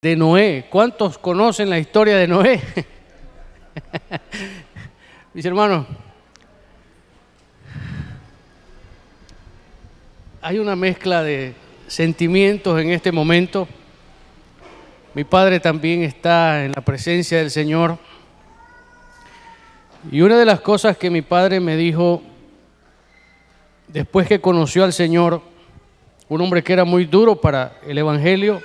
de Noé. ¿Cuántos conocen la historia de Noé? Mis hermanos, hay una mezcla de sentimientos en este momento. Mi padre también está en la presencia del Señor. Y una de las cosas que mi padre me dijo después que conoció al Señor, un hombre que era muy duro para el Evangelio,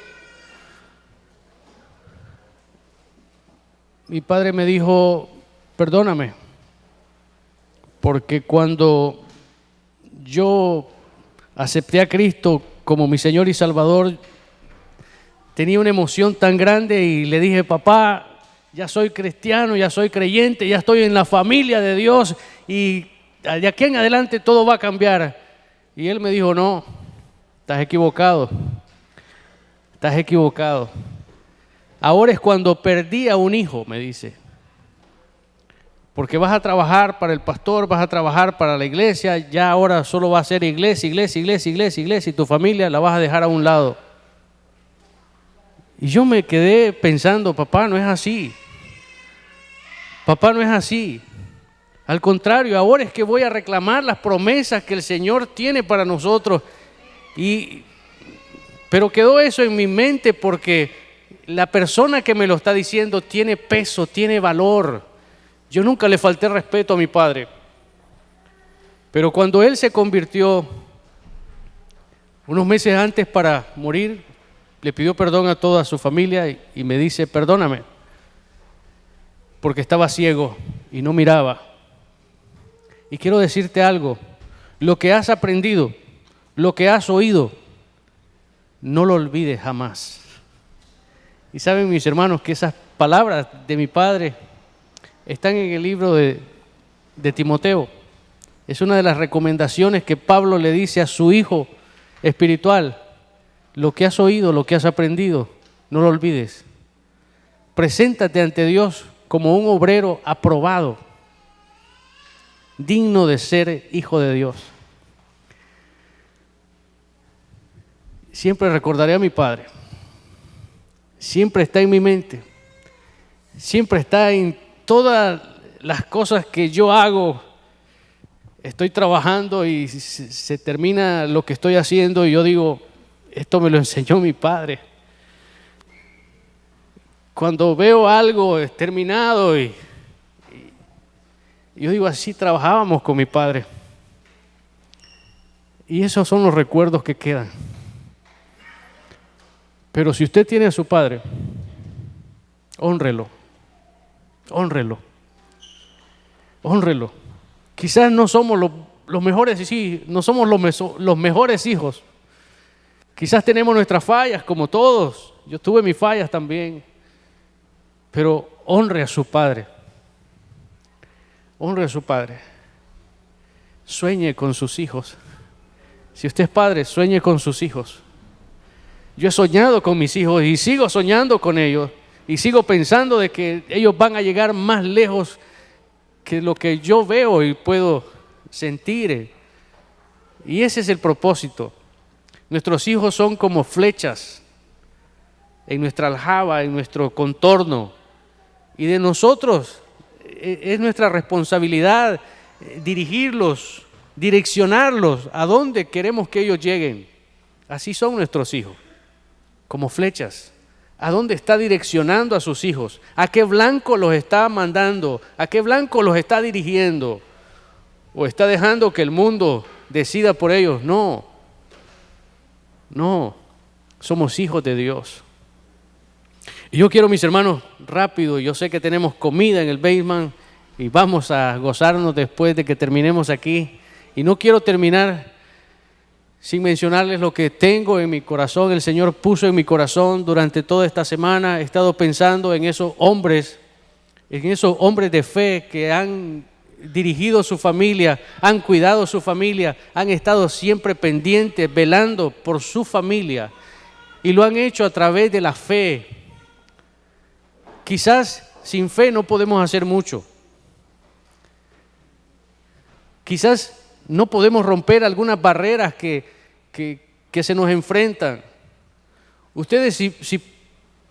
mi padre me dijo: perdóname, porque cuando yo acepté a Cristo como mi Señor y Salvador, tenía una emoción tan grande y le dije: papá, ya soy cristiano, ya soy creyente, ya estoy en la familia de Dios y de aquí en adelante todo va a cambiar. Y él me dijo: no, estás equivocado, estás equivocado. Ahora es cuando perdí a un hijo, me dice, porque vas a trabajar para el pastor, vas a trabajar para la iglesia, ya ahora solo va a ser iglesia, iglesia, iglesia, iglesia, iglesia, y tu familia la vas a dejar a un lado. Y yo me quedé pensando: papá, no es así. Papá, no es así. Al contrario, ahora es que voy a reclamar las promesas que el Señor tiene para nosotros. Pero quedó eso en mi mente porque la persona que me lo está diciendo tiene peso, tiene valor. Yo nunca le falté respeto a mi padre. Pero cuando él se convirtió, unos meses antes para morir, le pidió perdón a toda su familia y me dice: perdóname, porque estaba ciego y no miraba. Y quiero decirte algo: lo que has aprendido, lo que has oído, no lo olvides jamás. Y saben, mis hermanos, que esas palabras de mi padre están en el libro de Timoteo. Es una de las recomendaciones que Pablo le dice a su hijo espiritual: lo que has oído, lo que has aprendido, no lo olvides. Preséntate ante Dios como un obrero aprobado, digno de ser hijo de Dios. Siempre recordaré a mi padre. Siempre está en mi mente. Siempre está en todas las cosas que yo hago. Estoy trabajando y se termina lo que estoy haciendo y yo digo: esto me lo enseñó mi padre. Cuando veo algo terminado y yo digo: así trabajábamos con mi padre. Y esos son los recuerdos que quedan. Pero si usted tiene a su padre, hónrelo, hónrelo, hónrelo. Quizás no somos los mejores, sí, no somos los mejores hijos. Quizás tenemos nuestras fallas, como todos. Yo tuve mis fallas también. Pero honre a su padre. Honre a su padre. Sueñe con sus hijos. Si usted es padre, sueñe con sus hijos. Yo he soñado con mis hijos y sigo soñando con ellos. Y sigo pensando de que ellos van a llegar más lejos que lo que yo veo y puedo sentir. Y ese es el propósito. Nuestros hijos son como flechas en nuestra aljaba, en nuestro contorno. Y de nosotros es nuestra responsabilidad dirigirlos, direccionarlos a donde queremos que ellos lleguen. Así son nuestros hijos, como flechas. ¿A dónde está direccionando a sus hijos? ¿A qué blanco los está mandando? ¿A qué blanco los está dirigiendo? ¿O está dejando que el mundo decida por ellos? No, no, somos hijos de Dios. Y yo quiero, mis hermanos, rápido, yo sé que tenemos comida en el basement y vamos a gozarnos después de que terminemos aquí. Y no quiero terminar sin mencionarles lo que tengo en mi corazón. El Señor puso en mi corazón durante toda esta semana. He estado pensando en esos hombres de fe que han dirigido su familia, han cuidado su familia, han estado siempre pendientes, velando por su familia. Y lo han hecho a través de la fe. Quizás sin fe no podemos hacer mucho. Quizás no podemos romper algunas barreras que se nos enfrentan. Ustedes si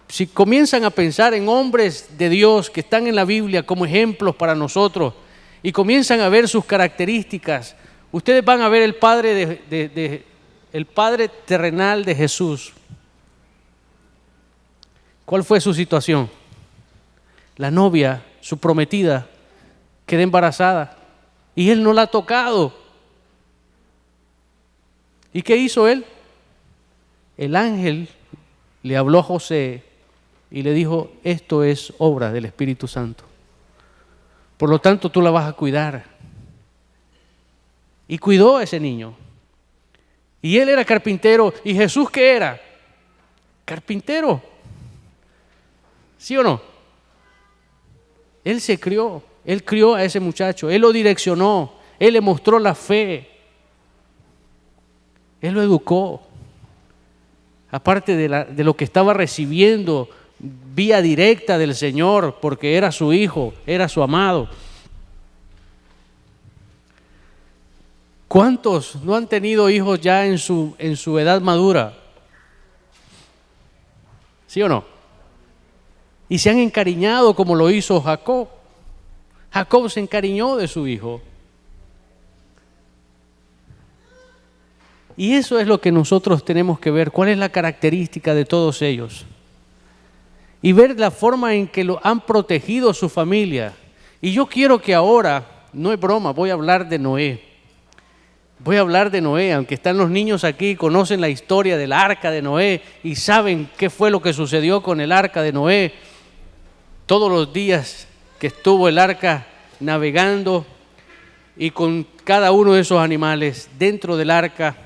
si comienzan a pensar en hombres de Dios que están en la Biblia como ejemplos para nosotros y comienzan a ver sus características, ustedes van a ver el el Padre terrenal de Jesús. ¿Cuál fue su situación? La novia, su prometida, queda embarazada y él no la ha tocado. ¿Y qué hizo él? El ángel le habló a José y le dijo: esto es obra del Espíritu Santo. Por lo tanto, tú la vas a cuidar. Y cuidó a ese niño. Y él era carpintero. ¿Y Jesús qué era? Carpintero. ¿Sí o no? Él se crió. Él crió a ese muchacho. Él lo direccionó. Él le mostró la fe. Él lo educó. Aparte de lo que estaba recibiendo vía directa del Señor, porque era su hijo, era su amado. ¿Cuántos no han tenido hijos ya en su edad madura? ¿Sí o no? Y se han encariñado como lo hizo Jacob. Jacob se encariñó de su hijo. Y eso es lo que nosotros tenemos que ver. ¿Cuál es la característica de todos ellos? Y ver la forma en que lo han protegido su familia. Y yo quiero que ahora, no es broma, voy a hablar de Noé. Voy a hablar de Noé, aunque están los niños aquí, conocen la historia del arca de Noé y saben qué fue lo que sucedió con el arca de Noé. Todos los días que estuvo el arca navegando y con cada uno de esos animales dentro del arca.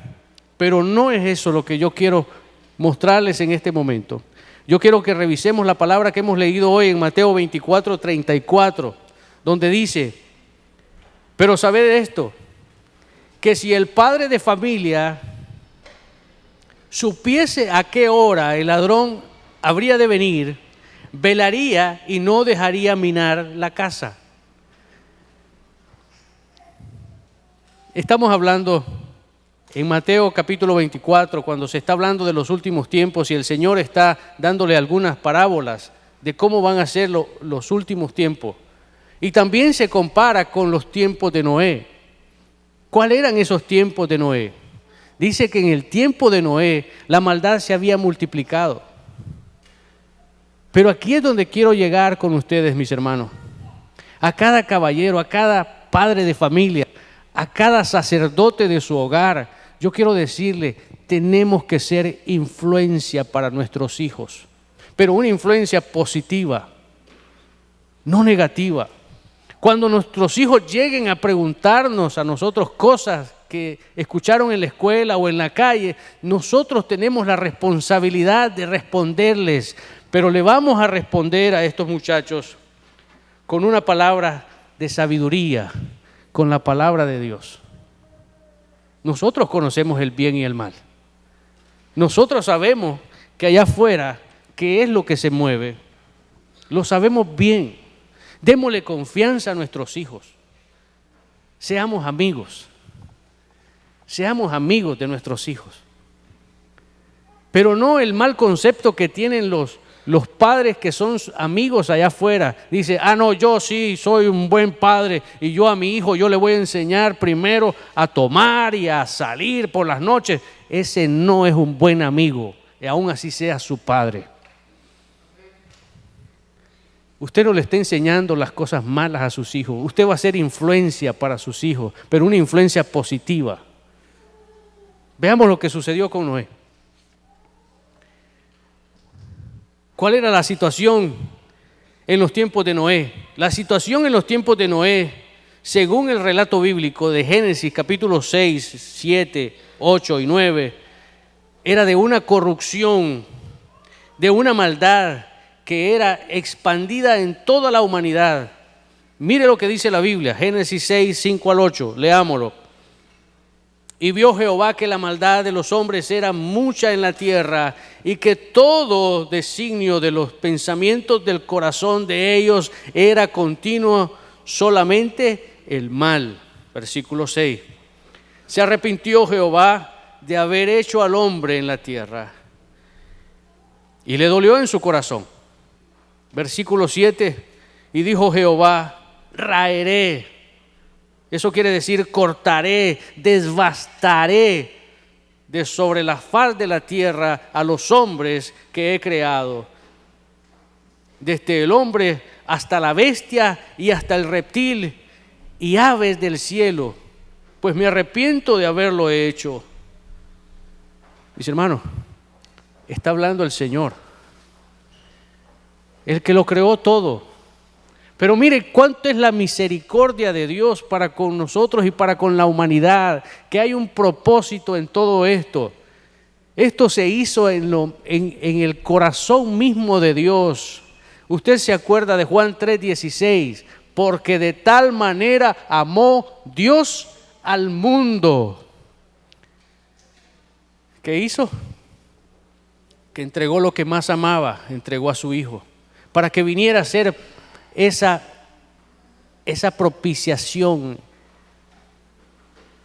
Pero no es eso lo que yo quiero mostrarles en este momento. Yo quiero que revisemos la palabra que hemos leído hoy en Mateo 24:34, donde dice: pero sabed esto, que si el padre de familia supiese a qué hora el ladrón habría de venir, velaría y no dejaría minar la casa. Estamos hablando en Mateo capítulo 24, cuando se está hablando de los últimos tiempos y el Señor está dándole algunas parábolas de cómo van a ser los últimos tiempos. Y también se compara con los tiempos de Noé. ¿Cuáles eran esos tiempos de Noé? Dice que en el tiempo de Noé la maldad se había multiplicado. Pero aquí es donde quiero llegar con ustedes, mis hermanos. A cada caballero, a cada padre de familia, a cada sacerdote de su hogar, yo quiero decirle, tenemos que ser influencia para nuestros hijos, pero una influencia positiva, no negativa. Cuando nuestros hijos lleguen a preguntarnos a nosotros cosas que escucharon en la escuela o en la calle, nosotros tenemos la responsabilidad de responderles, pero le vamos a responder a estos muchachos con una palabra de sabiduría, con la palabra de Dios. Nosotros conocemos el bien y el mal. Nosotros sabemos que allá afuera, qué es lo que se mueve. Lo sabemos bien. Démosle confianza a nuestros hijos. Seamos amigos. Seamos amigos de nuestros hijos. Pero no el mal concepto que tienen los padres que son amigos allá afuera. Dice, no, yo sí soy un buen padre y yo a mi hijo yo le voy a enseñar primero a tomar y a salir por las noches. Ese no es un buen amigo, y aún así sea su padre. Usted no le está enseñando las cosas malas a sus hijos. Usted va a ser influencia para sus hijos, pero una influencia positiva. Veamos lo que sucedió con Noé. ¿Cuál era la situación en los tiempos de Noé? La situación en los tiempos de Noé, según el relato bíblico de Génesis capítulo 6, 7, 8 y 9, era de una corrupción, de una maldad que era expandida en toda la humanidad. Mire lo que dice la Biblia, Génesis 6, 5 al 8, leámoslo. Y vio Jehová que la maldad de los hombres era mucha en la tierra y que todo designio de los pensamientos del corazón de ellos era continuo solamente el mal. Versículo 6. Se arrepintió Jehová de haber hecho al hombre en la tierra y le dolió en su corazón. Versículo 7, y dijo Jehová, raeré. Eso quiere decir cortaré, desbastaré de sobre la faz de la tierra a los hombres que he creado, desde el hombre hasta la bestia y hasta el reptil y aves del cielo, pues me arrepiento de haberlo hecho. Mis hermanos, está hablando el Señor, el que lo creó todo. Pero mire cuánto es la misericordia de Dios para con nosotros y para con la humanidad, que hay un propósito en todo esto. Esto se hizo en el corazón mismo de Dios. Usted se acuerda de Juan 3:16, porque de tal manera amó Dios al mundo. ¿Qué hizo? Que entregó lo que más amaba, entregó a su Hijo, para que viniera a ser esa propiciación,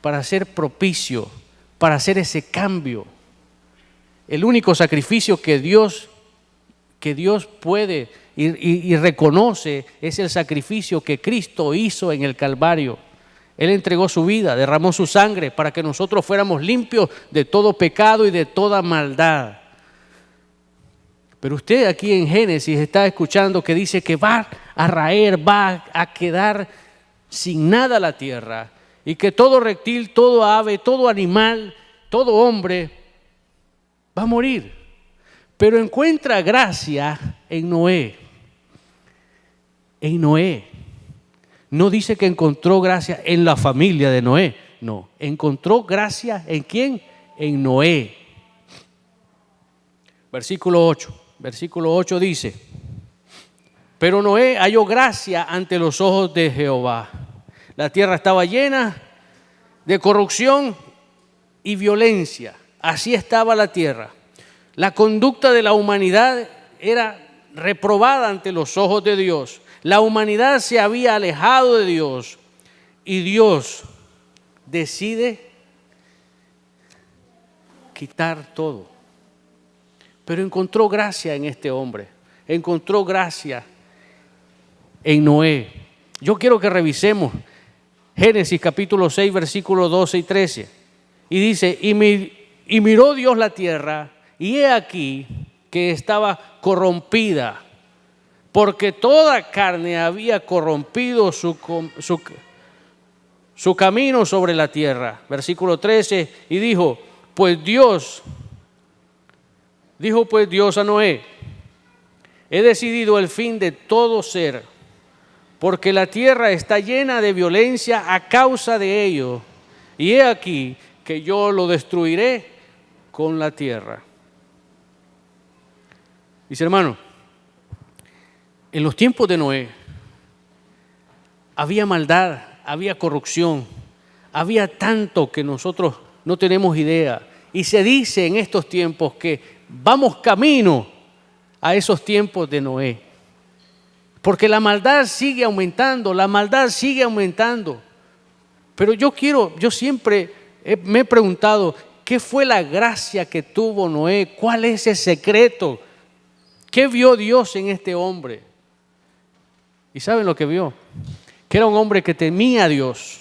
para ser propicio, para hacer ese cambio. El único sacrificio que Dios puede y reconoce es el sacrificio que Cristo hizo en el Calvario. Él entregó su vida, derramó su sangre para que nosotros fuéramos limpios de todo pecado y de toda maldad. Pero usted aquí en Génesis está escuchando que dice que va a raer, va a quedar sin nada la tierra, y que todo reptil, todo ave, todo animal, todo hombre va a morir. Pero encuentra gracia en Noé. En Noé. No dice que encontró gracia en la familia de Noé. No, encontró gracia ¿en quién? En Noé. Versículo 8. Versículo 8 dice: pero Noé halló gracia ante los ojos de Jehová. La tierra estaba llena de corrupción y violencia. Así estaba la tierra. La conducta de la humanidad era reprobada ante los ojos de Dios. La humanidad se había alejado de Dios y Dios decide quitar todo. Pero encontró gracia en este hombre, encontró gracia en Noé. Yo quiero que revisemos Génesis capítulo 6, versículos 12 y 13. Y dice, y miró Dios la tierra, y he aquí que estaba corrompida, porque toda carne había corrompido su camino sobre la tierra. Versículo 13, y dijo pues Dios a Noé, he decidido el fin de todo ser, porque la tierra está llena de violencia a causa de ello, y he aquí que yo lo destruiré con la tierra. Mis hermanos, en los tiempos de Noé había maldad, había corrupción, había tanto que nosotros no tenemos idea. Y se dice en estos tiempos que vamos camino a esos tiempos de Noé. Porque la maldad sigue aumentando, la maldad sigue aumentando. Pero yo siempre me he preguntado, ¿qué fue la gracia que tuvo Noé? ¿Cuál es ese secreto? ¿Qué vio Dios en este hombre? ¿Y saben lo que vio? Que era un hombre que temía a Dios,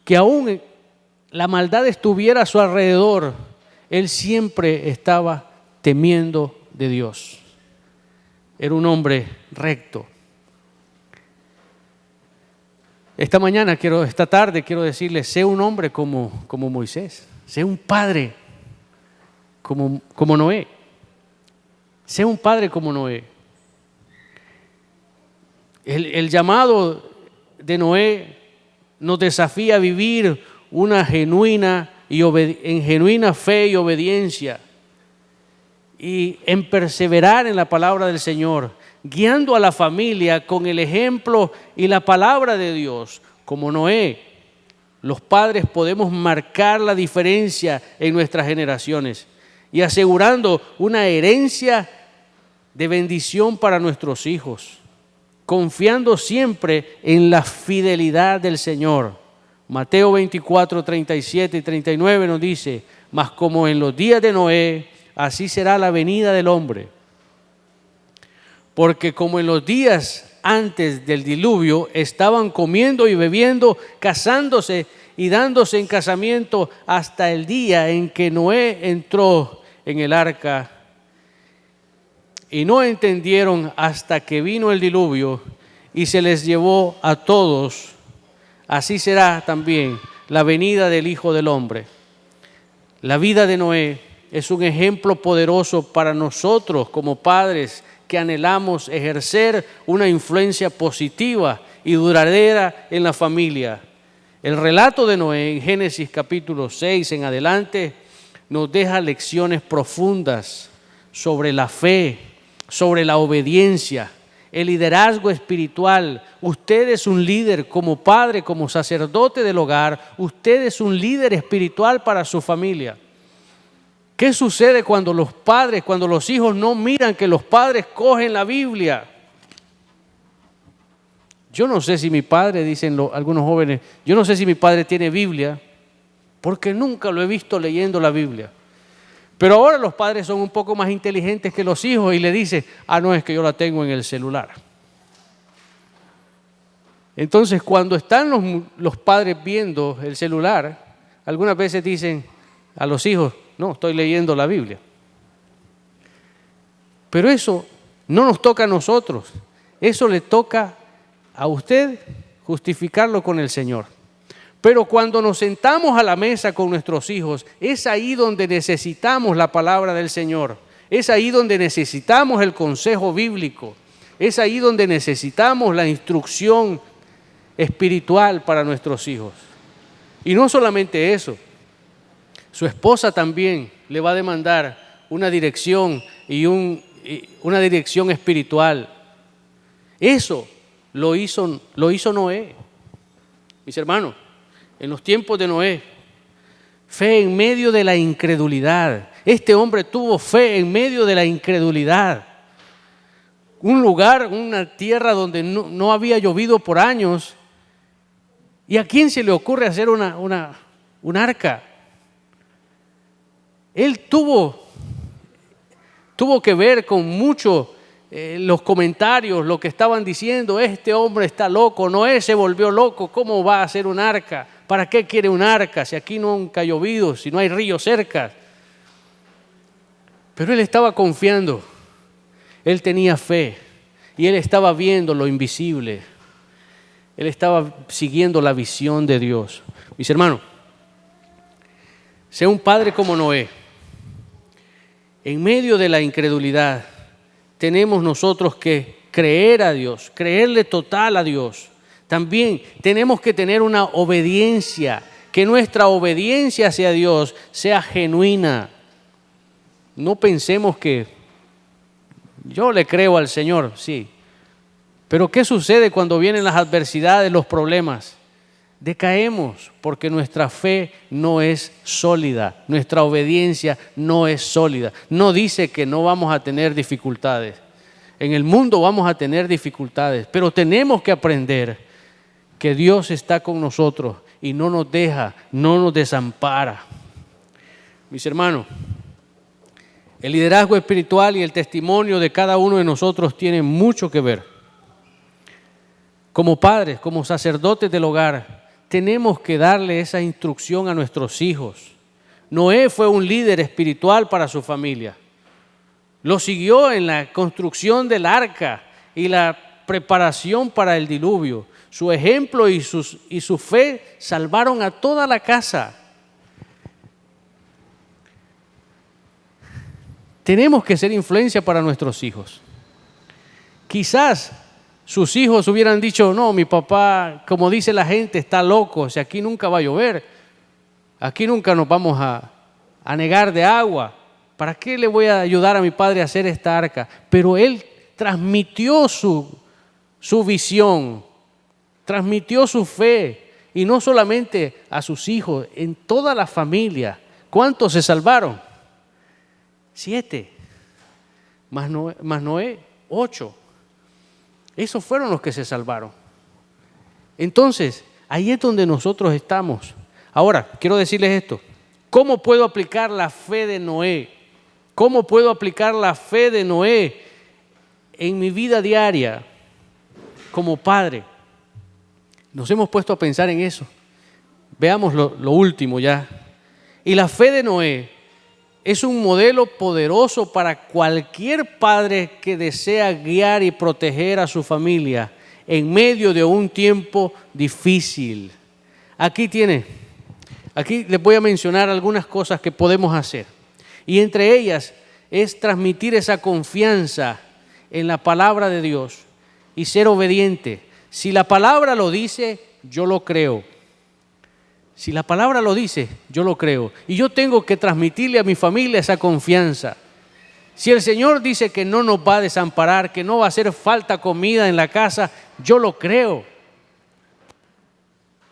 que aún la maldad estuviera a su alrededor, él siempre estaba temiendo de Dios. Era un hombre recto. Esta tarde quiero decirle, sé un hombre como Moisés, sé un padre como Noé, sé un padre como Noé. El llamado de Noé nos desafía a vivir una genuina fe y obediencia, y en perseverar en la palabra del Señor, guiando a la familia con el ejemplo y la palabra de Dios. Como Noé, los padres podemos marcar la diferencia en nuestras generaciones y asegurando una herencia de bendición para nuestros hijos, confiando siempre en la fidelidad del Señor. Mateo 24, 37 y 39 nos dice: mas como en los días de Noé, así será la venida del hombre. Porque como en los días antes del diluvio estaban comiendo y bebiendo, casándose y dándose en casamiento hasta el día en que Noé entró en el arca, y no entendieron hasta que vino el diluvio y se les llevó a todos, así será también la venida del Hijo del Hombre. La vida de Noé es un ejemplo poderoso para nosotros como padres que anhelamos ejercer una influencia positiva y duradera en la familia. El relato de Noé en Génesis capítulo 6 en adelante nos deja lecciones profundas sobre la fe, sobre la obediencia, el liderazgo espiritual. Usted es un líder como padre, como sacerdote del hogar. Usted es un líder espiritual para su familia. ¿Qué sucede cuando los hijos no miran que los padres cogen la Biblia? Yo no sé si mi padre, dicen algunos jóvenes, yo no sé si mi padre tiene Biblia, porque nunca lo he visto leyendo la Biblia. Pero ahora los padres son un poco más inteligentes que los hijos y le dicen, no, es que yo la tengo en el celular. Entonces, cuando están los padres viendo el celular, algunas veces dicen a los hijos, no, estoy leyendo la Biblia. Pero eso no nos toca a nosotros, eso le toca a usted justificarlo con el Señor. Pero cuando nos sentamos a la mesa con nuestros hijos, es ahí donde necesitamos la palabra del Señor. Es ahí donde necesitamos el consejo bíblico. Es ahí donde necesitamos la instrucción espiritual para nuestros hijos. Y no solamente eso, su esposa también le va a demandar una dirección una dirección espiritual. Eso lo hizo Noé. Mis hermanos, en los tiempos de Noé, fe en medio de la incredulidad. Este hombre tuvo fe en medio de la incredulidad. Un lugar, una tierra donde no había llovido por años. ¿Y a quién se le ocurre hacer un arca? Él tuvo que ver con mucho los comentarios, lo que estaban diciendo, este hombre está loco, Noé se volvió loco, ¿cómo va a hacer un arca? ¿Para qué quiere un arca si aquí nunca ha llovido, si no hay río cerca? Pero él estaba confiando, él tenía fe y él estaba viendo lo invisible, él estaba siguiendo la visión de Dios. Mis hermanos, sea un padre como Noé. En medio de la incredulidad, tenemos nosotros que creer a Dios, creerle total a Dios. También tenemos que tener una obediencia, que nuestra obediencia hacia Dios sea genuina. No pensemos que yo le creo al Señor, sí. Pero ¿qué sucede cuando vienen las adversidades, los problemas? Decaemos porque nuestra fe no es sólida, nuestra obediencia no es sólida. No dice que no vamos a tener dificultades. En el mundo vamos a tener dificultades, pero tenemos que aprender que Dios está con nosotros y no nos deja, no nos desampara. Mis hermanos, el liderazgo espiritual y el testimonio de cada uno de nosotros tienen mucho que ver. Como padres, como sacerdotes del hogar, tenemos que darle esa instrucción a nuestros hijos. Noé fue un líder espiritual para su familia. Lo siguió en la construcción del arca y la preparación para el diluvio. Su ejemplo y su fe salvaron a toda la casa. Tenemos que ser influencia para nuestros hijos. Quizás sus hijos hubieran dicho, no, mi papá, como dice la gente, está loco, si aquí nunca va a llover, aquí nunca nos vamos a negar de agua, ¿para qué le voy a ayudar a mi padre a hacer esta arca? Pero él transmitió su visión, transmitió su fe, y no solamente a sus hijos, en toda la familia. ¿Cuántos se salvaron? 7, más Noé, 8. Esos fueron los que se salvaron. Entonces, ahí es donde nosotros estamos. Ahora, quiero decirles esto. ¿Cómo puedo aplicar la fe de Noé ¿Cómo puedo aplicar la fe de Noé en mi vida diaria como padre? Nos hemos puesto a pensar en eso. Veamos lo último ya. Y la fe de Noé es un modelo poderoso para cualquier padre que desea guiar y proteger a su familia en medio de un tiempo difícil. Aquí les voy a mencionar algunas cosas que podemos hacer. Y entre ellas es transmitir esa confianza en la palabra de Dios y ser obediente. Si la palabra lo dice, yo lo creo. Si la palabra lo dice, yo lo creo. Y yo tengo que transmitirle a mi familia esa confianza. Si el Señor dice que no nos va a desamparar, que no va a hacer falta comida en la casa, yo lo creo.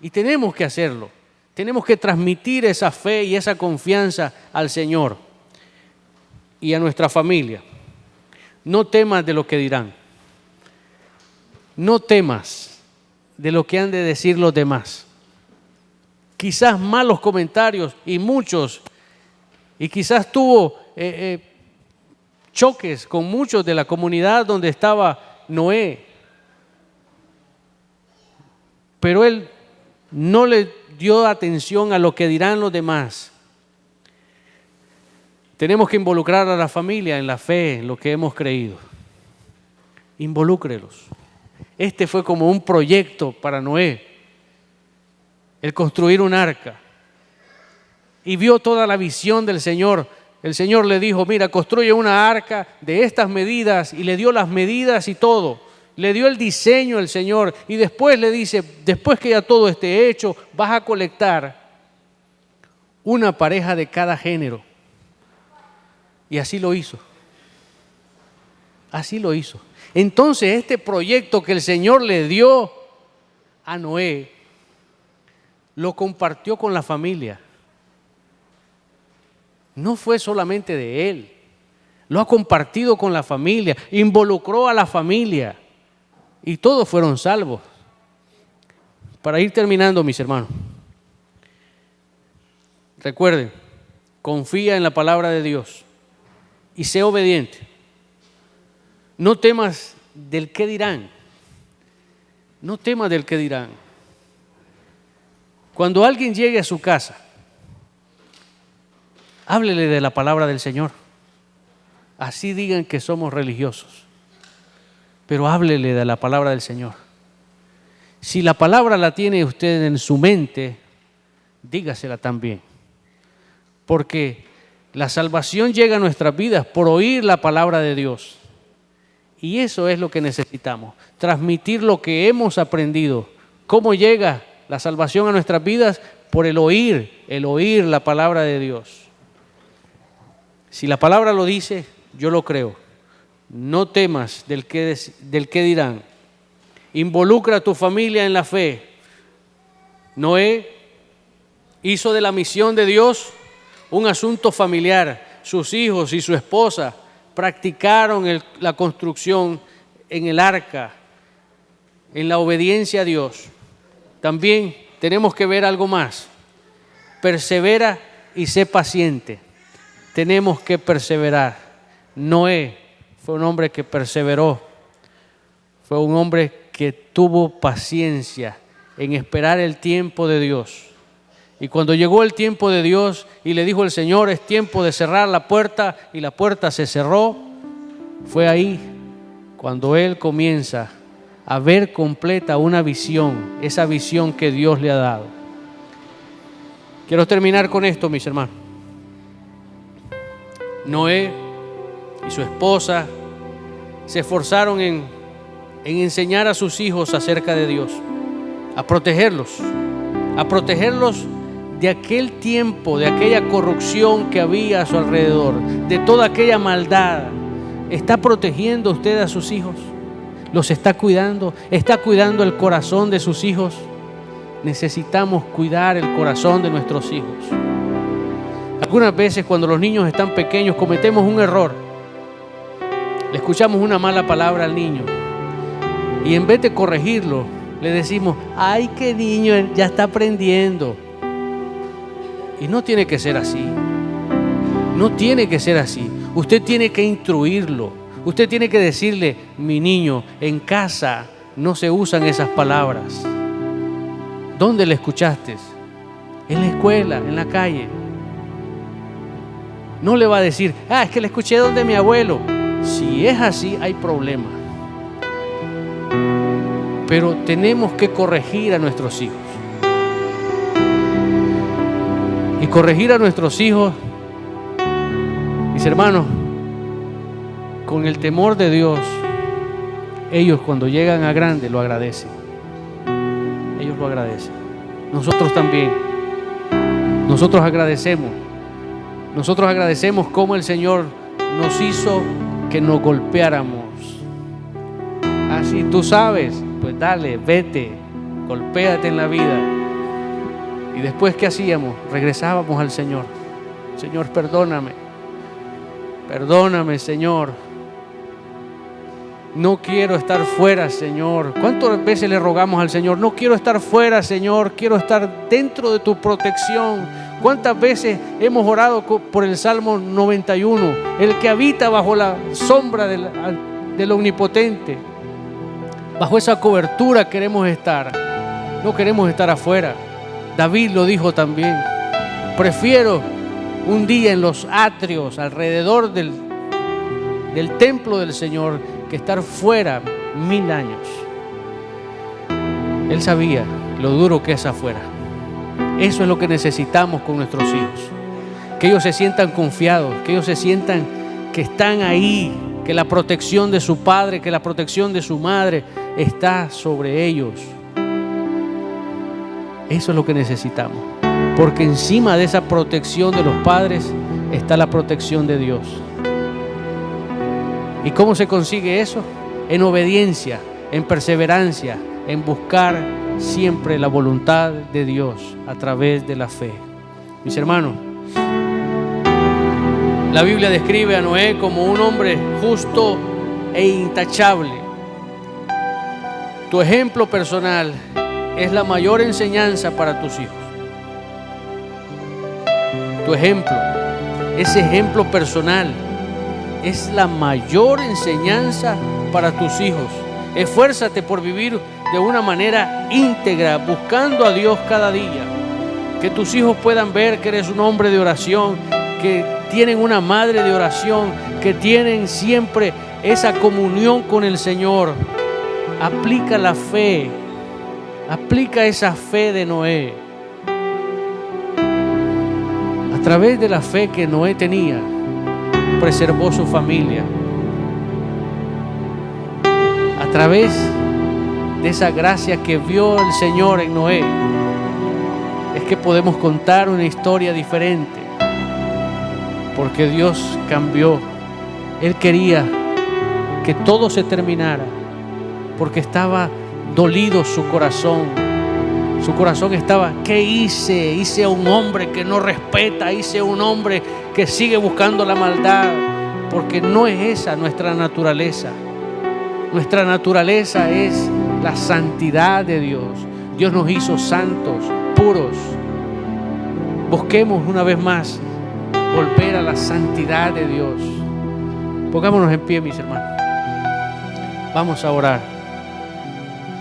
Y tenemos que hacerlo. Tenemos que transmitir esa fe y esa confianza al Señor y a nuestra familia. No temas de lo que dirán. No temas de lo que han de decir los demás. Quizás malos comentarios y muchos, y quizás tuvo choques con muchos de la comunidad donde estaba Noé. Pero él no le dio atención a lo que dirán los demás. Tenemos que involucrar a la familia en la fe, en lo que hemos creído. Involúcrelos. Este fue como un proyecto para Noé, el construir un arca. Y vio toda la visión del Señor. El Señor le dijo, mira, construye una arca de estas medidas, y le dio las medidas y todo. Le dio el diseño el Señor, y después le dice, después que ya todo esté hecho, vas a colectar una pareja de cada género. Y así lo hizo. Así lo hizo. Entonces este proyecto que el Señor le dio a Noé, lo compartió con la familia. No fue solamente de él, lo ha compartido con la familia, involucró a la familia y todos fueron salvos. Para ir terminando, mis hermanos, recuerden, confía en la palabra de Dios y sé obediente. No temas del qué dirán. No temas del qué dirán. Cuando alguien llegue a su casa, háblele de la palabra del Señor. Así digan que somos religiosos, pero háblele de la palabra del Señor. Si la palabra la tiene usted en su mente, dígasela también. Porque la salvación llega a nuestras vidas por oír la palabra de Dios. Y eso es lo que necesitamos, transmitir lo que hemos aprendido. ¿Cómo llega la salvación a nuestras vidas? Por el oír la palabra de Dios. Si la palabra lo dice, yo lo creo. No temas del qué dirán. Involucra a tu familia en la fe. Noé hizo de la misión de Dios un asunto familiar. Sus hijos y su esposa practicaron la construcción en el arca, en la obediencia a Dios. También tenemos que ver algo más. Persevera y sé paciente. Tenemos que perseverar. Noé fue un hombre que perseveró. Fue un hombre que tuvo paciencia en esperar el tiempo de Dios. Y cuando llegó el tiempo de Dios y le dijo el Señor, es tiempo de cerrar la puerta, y la puerta se cerró, fue ahí cuando él comienza a ver completa una visión, esa visión que Dios le ha dado. Quiero terminar con esto, mis hermanos. Noé y su esposa se esforzaron en enseñar a sus hijos acerca de Dios, a protegerlos de aquel tiempo, de aquella corrupción que había a su alrededor, de toda aquella maldad. ¿Está protegiendo usted a sus hijos? ¿Los está cuidando? ¿Está cuidando el corazón de sus hijos? Necesitamos cuidar el corazón de nuestros hijos. Algunas veces cuando los niños están pequeños cometemos un error. Le escuchamos una mala palabra al niño y en vez de corregirlo, le decimos, ay, qué niño, ya está aprendiendo. Y no tiene que ser así. No tiene que ser así. Usted tiene que instruirlo. Usted tiene que decirle: mi niño, en casa no se usan esas palabras. ¿Dónde le escuchaste? En la escuela, en la calle. No le va a decir: es que le escuché donde mi abuelo. Si es así, hay problema. Pero tenemos que corregir a nuestros hijos. Y corregir a nuestros hijos, mis hermanos, con el temor de Dios, ellos cuando llegan a grande lo agradecen. Ellos lo agradecen. Nosotros también. Nosotros agradecemos. Nosotros agradecemos cómo el Señor nos hizo que nos golpeáramos. Así tú sabes, pues dale, vete, golpéate en la vida. Y después, ¿qué hacíamos? Regresábamos al Señor. Señor, perdóname. Perdóname, Señor. No quiero estar fuera, Señor. ¿Cuántas veces le rogamos al Señor? No quiero estar fuera, Señor. Quiero estar dentro de tu protección. ¿Cuántas veces hemos orado por el Salmo 91? El que habita bajo la sombra del Omnipotente. Bajo esa cobertura queremos estar. No queremos estar afuera. David lo dijo también: prefiero un día en los atrios alrededor del templo del Señor que estar fuera 1000 años. Él sabía lo duro que es afuera. Eso es lo que necesitamos con nuestros hijos. Que ellos se sientan confiados, que ellos se sientan que están ahí, que la protección de su padre, que la protección de su madre está sobre ellos. Eso es lo que necesitamos, porque encima de esa protección de los padres está la protección de Dios. ¿Y cómo se consigue eso? En obediencia, en perseverancia, en buscar siempre la voluntad de Dios a través de la fe. Mis hermanos, la Biblia describe a Noé como un hombre justo e intachable. Tu ejemplo personal es la mayor enseñanza para tus hijos. Tu ejemplo, ese ejemplo personal, es la mayor enseñanza para tus hijos. Esfuérzate por vivir de una manera íntegra, buscando a Dios cada día. Que tus hijos puedan ver que eres un hombre de oración, que tienen una madre de oración, que tienen siempre esa comunión con el Señor. Aplica la fe. Aplica esa fe de Noé. A través de la fe que Noé tenía, preservó su familia. A través de esa gracia que vio el Señor en Noé, es que podemos contar una historia diferente. Porque Dios cambió. Él quería que todo se terminara, porque estaba dolido su corazón. Su corazón estaba: ¿qué hice? Hice a un hombre que no respeta, hice a un hombre que sigue buscando la maldad, porque no es esa nuestra naturaleza. Nuestra naturaleza es la santidad de Dios. Dios nos hizo santos, puros. Busquemos una vez más volver a la santidad de Dios. Pongámonos en pie, mis hermanos. Vamos a orar.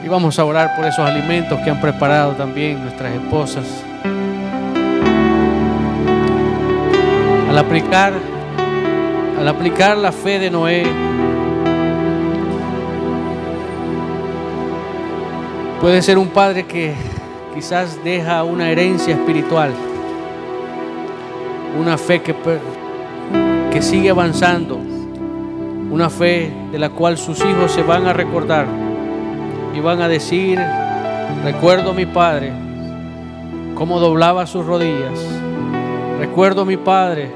Y vamos a orar por esos alimentos que han preparado también nuestras esposas. Al aplicar la fe de Noé, puede ser un padre que quizás deja una herencia espiritual, una fe que sigue avanzando, una fe de la cual sus hijos se van a recordar y van a decir: recuerdo a mi padre cómo doblaba sus rodillas. Recuerdo a mi padre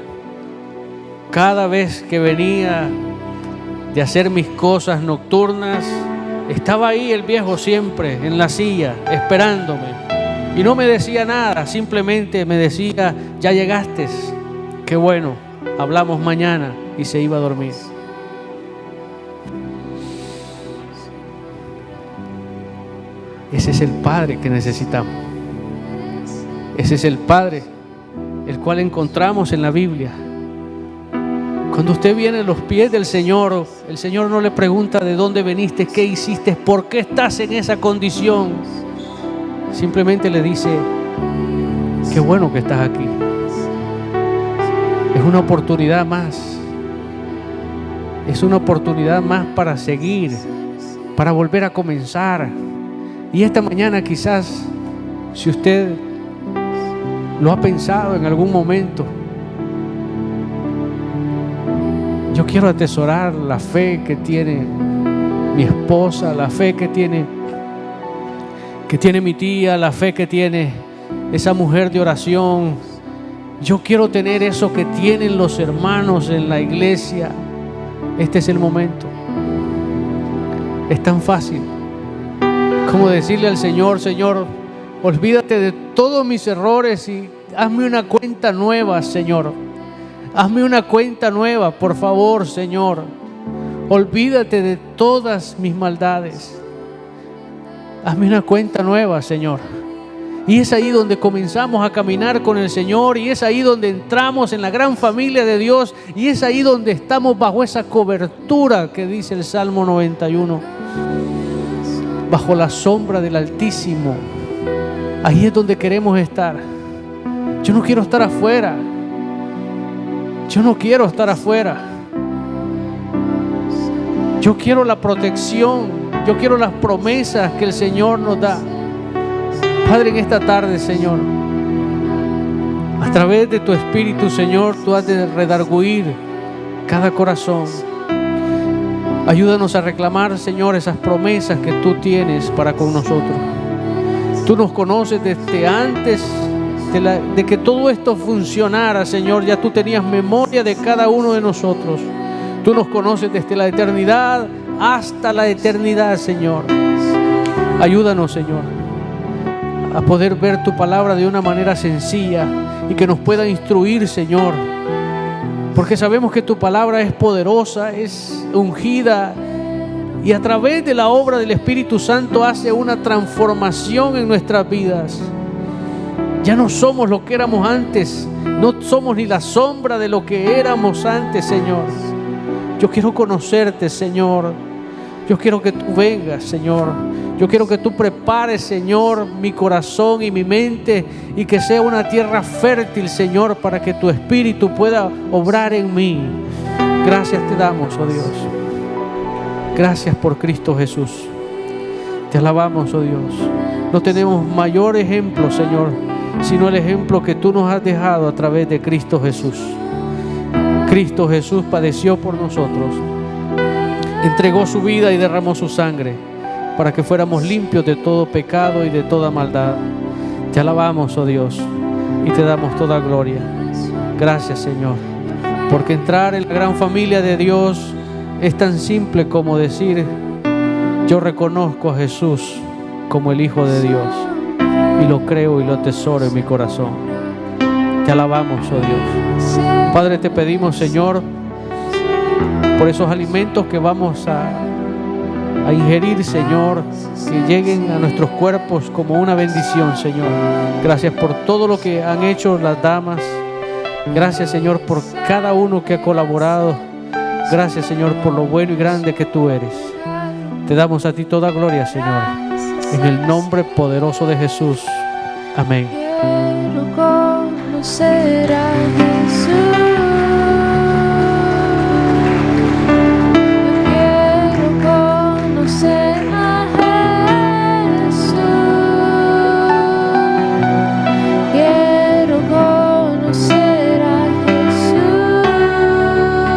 cada vez que venía de hacer mis cosas nocturnas. Estaba ahí el viejo siempre en la silla esperándome y no me decía nada, simplemente me decía: ya llegaste, qué bueno, hablamos mañana, y se iba a dormir. Ese es el Padre que necesitamos. Ese es el Padre el cual encontramos en la Biblia. Cuando usted viene a los pies del Señor, el Señor no le pregunta de dónde veniste, qué hiciste, por qué estás en esa condición. Simplemente le dice: qué bueno que estás aquí. Es una oportunidad más. Es una oportunidad más para seguir, para volver a comenzar. Y esta mañana quizás, si usted lo ha pensado en algún momento, yo quiero atesorar la fe que tiene mi esposa, la fe que tiene mi tía, la fe que tiene esa mujer de oración. Yo quiero tener eso que tienen los hermanos en la iglesia. Este es el momento. Es tan fácil como decirle al Señor: Señor, olvídate de todos mis errores y hazme una cuenta nueva, Señor. Hazme una cuenta nueva, por favor, Señor. Olvídate de todas mis maldades. Hazme una cuenta nueva, Señor. Y es ahí donde comenzamos a caminar con el Señor, y es ahí donde entramos en la gran familia de Dios, y es ahí donde estamos bajo esa cobertura que dice el Salmo 91. Bajo la sombra del Altísimo. Ahí es donde queremos estar. Yo no quiero estar afuera. Yo no quiero estar afuera. Yo quiero la protección. Yo quiero las promesas que el Señor nos da. Padre, en esta tarde, Señor, a través de tu Espíritu, Señor, tú has de redarguir cada corazón. Ayúdanos a reclamar, Señor, esas promesas que tú tienes para con nosotros. Tú nos conoces desde antes de que todo esto funcionara, Señor. Ya tú tenías memoria de cada uno de nosotros. Tú nos conoces desde la eternidad hasta la eternidad, Señor. Ayúdanos, Señor, a poder ver tu palabra de una manera sencilla y que nos pueda instruir, Señor, porque sabemos que tu palabra es poderosa, es ungida, y a través de la obra del Espíritu Santo hace una transformación en nuestras vidas. Ya no somos lo que éramos antes, no somos ni la sombra de lo que éramos antes, Señor. Yo quiero conocerte, Señor. Yo quiero que tú vengas, Señor. Yo quiero que tú prepares, Señor, mi corazón y mi mente, y que sea una tierra fértil, Señor, para que tu Espíritu pueda obrar en mí. Gracias te damos, oh Dios. Gracias por Cristo Jesús. Te alabamos, oh Dios. No tenemos mayor ejemplo, Señor, sino el ejemplo que tú nos has dejado a través de Cristo Jesús. Cristo Jesús padeció por nosotros, entregó su vida y derramó su sangre para que fuéramos limpios de todo pecado y de toda maldad. Te alabamos, oh Dios, y te damos toda gloria. Gracias, Señor, porque entrar en la gran familia de Dios es tan simple como decir: yo reconozco a Jesús como el Hijo de Dios, y lo creo y lo atesoro en mi corazón. Te alabamos, oh Dios. Padre, te pedimos, Señor, por esos alimentos que vamos a ingerir, Señor, que lleguen a nuestros cuerpos como una bendición, Señor. Gracias por todo lo que han hecho las damas. Gracias, Señor, por cada uno que ha colaborado. Gracias, Señor, por lo bueno y grande que tú eres. Te damos a ti toda gloria, Señor, en el nombre poderoso de Jesús. Amén. Quiero conocer a